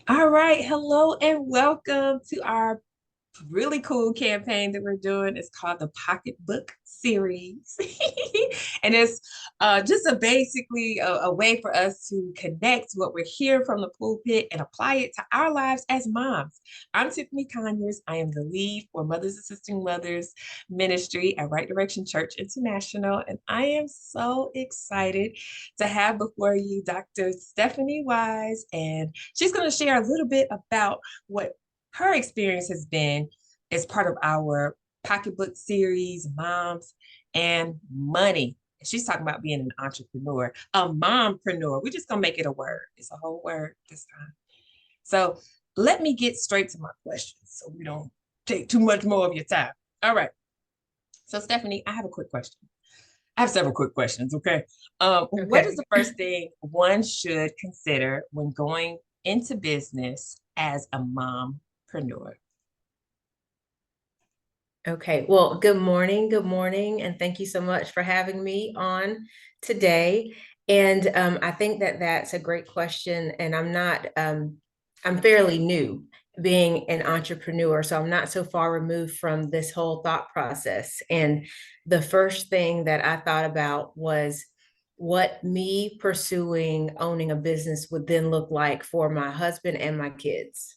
All right. Hello and welcome to our really cool campaign that we're doing. It's called the Pocketbook series. And it's just basically a way for us to connect what we're hearing from the pulpit and apply it to our lives as moms. I'm Tiffany Conyers. I am the lead for Mothers Assisting Mothers Ministry at Right Direction Church International. And I am so excited to have before you Dr. Stephanie Wise. And she's going to share a little bit about what her experience has been as part of our pocketbook series, Moms and Money. She's talking about being an entrepreneur, a mompreneur. We're just going to make it a word. It's a whole word this time. So let me get straight to my questions so we don't take too much more of your time. All right. So, Stephanie, I have a quick question. I have several quick questions. Okay. What is Okay. the first thing one should consider when going into business as a mompreneur? Okay. Well, good morning. Good morning. And thank you so much for having me on today. And I think that that's a great question. And I'm fairly new being an entrepreneur. So I'm not so far removed from this whole thought process. And the first thing that I thought about was what me pursuing owning a business would then look like for my husband and my kids.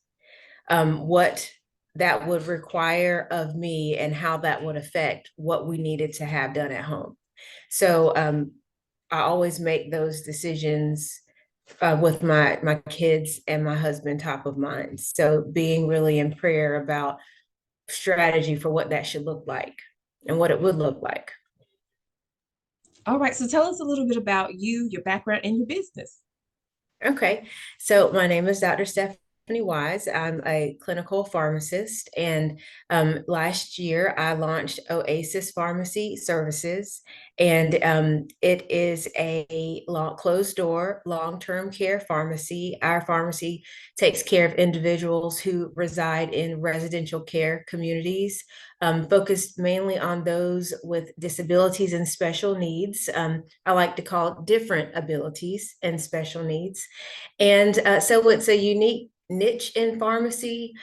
What that would require of me and how that would affect what we needed to have done at home. So I always make those decisions with my kids and my husband top of mind. So being really in prayer about strategy for what that should look like and what it would look like. All right. So tell us a little bit about you, your background, and your business. Okay. So my name is Dr. Stephanie Wise. I'm a clinical pharmacist. And last year I launched Oasis Pharmacy Services. And it is a closed door, long-term care pharmacy. Our pharmacy takes care of individuals who reside in residential care communities, focused mainly on those with disabilities and special needs. I like to call it different abilities and special needs. And so it's a unique niche in pharmacy.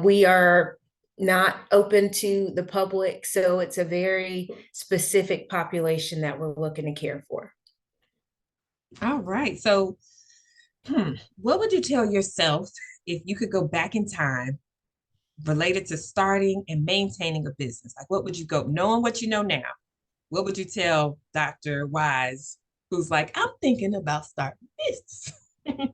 We are not open to the public, so it's a very specific population that we're looking to care for. All right. So, what would you tell yourself if you could go back in time related to starting and maintaining a business? Like, what would you go, knowing what you know now? What would you tell Dr. Wise, who's like, I'm thinking about starting a business?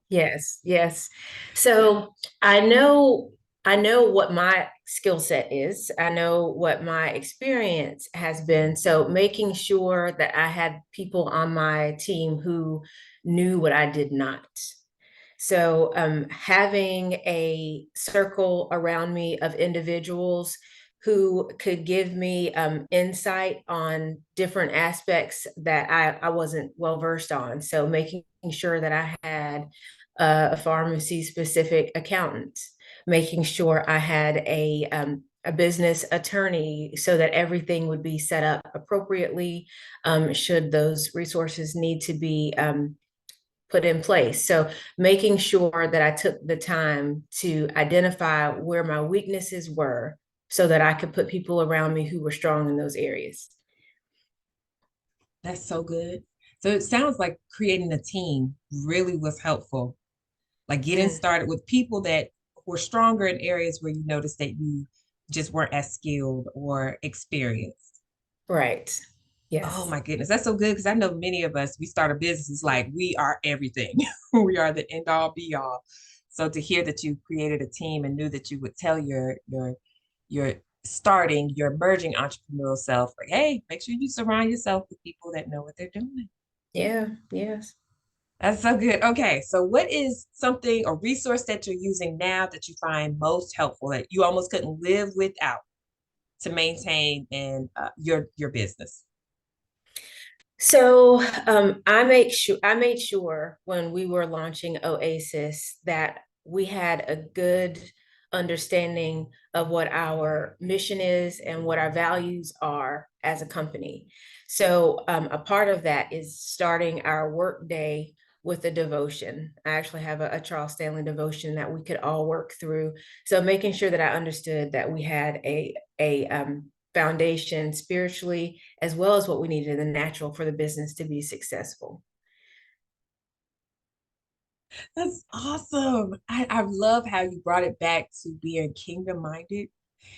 Yes, yes. So I know what my skill set is. I know what my experience has been. So making sure that I had people on my team who knew what I did not. So having a circle around me of individuals who could give me insight on different aspects that I wasn't well versed on. So making sure that I had a pharmacy specific accountant, making sure I had a business attorney so that everything would be set up appropriately should those resources need to be put in place. So making sure that I took the time to identify where my weaknesses were so that I could put people around me who were strong in those areas. That's so good. So, it sounds like creating a team really was helpful, like getting Mm, started with people that were stronger in areas where you noticed that you just weren't as skilled or experienced. right. Oh Yes. my goodness, that's so good because I know many of us, we start a business, it's like we are everything. We are the end all be all. So to hear that you created a team and knew that you would tell your starting, your emerging entrepreneurial self, like, hey, make sure you surround yourself with people that know what they're doing. Yeah. Yes. That's so good. Okay, so what is something or resource that you're using now that you find most helpful that you almost couldn't live without to maintain in your business? So I made sure when we were launching Oasis that we had a good understanding of what our mission is and what our values are as a company. So a part of that is starting our workday with a devotion. I actually have a Charles Stanley devotion that we could all work through. So making sure that I understood that we had a foundation spiritually, as well as what we needed in the natural for the business to be successful. That's awesome. I love how you brought it back to being kingdom minded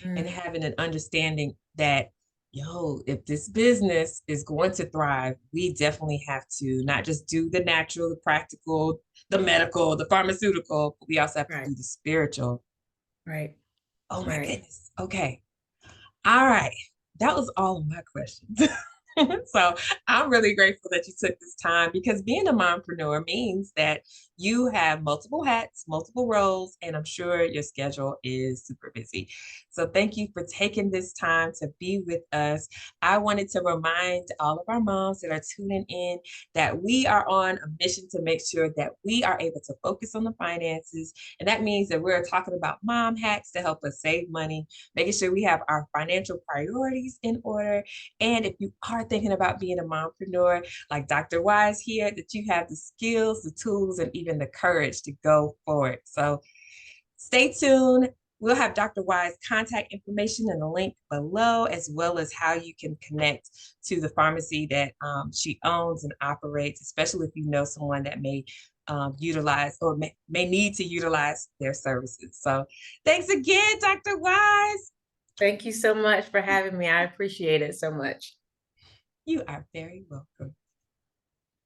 and Mm, having an understanding that, yo, if this business is going to thrive, we definitely have to not just do the natural, the practical, the medical, the pharmaceutical, but we also have to right, do the spiritual. right, Oh my right. goodness. Okay. All right. That was all of my questions. So I'm really grateful that you took this time because being a mompreneur means that you have multiple hats, multiple roles, and I'm sure your schedule is super busy. So thank you for taking this time to be with us. I wanted to remind all of our moms that are tuning in that we are on a mission to make sure that we are able to focus on the finances. And that means that we're talking about mom hacks to help us save money, making sure we have our financial priorities in order. And if you are thinking about being a mompreneur, like Dr. Wise here, that you have the skills, the tools, and even the courage to go for it. So stay tuned. We'll have Dr. Wise contact information in the link below, as well as how you can connect to the pharmacy that she owns and operates, especially if you know someone that may utilize or may need to utilize their services. So thanks again, Dr. Wise. Thank you so much for having me. I appreciate it so much. You are very welcome.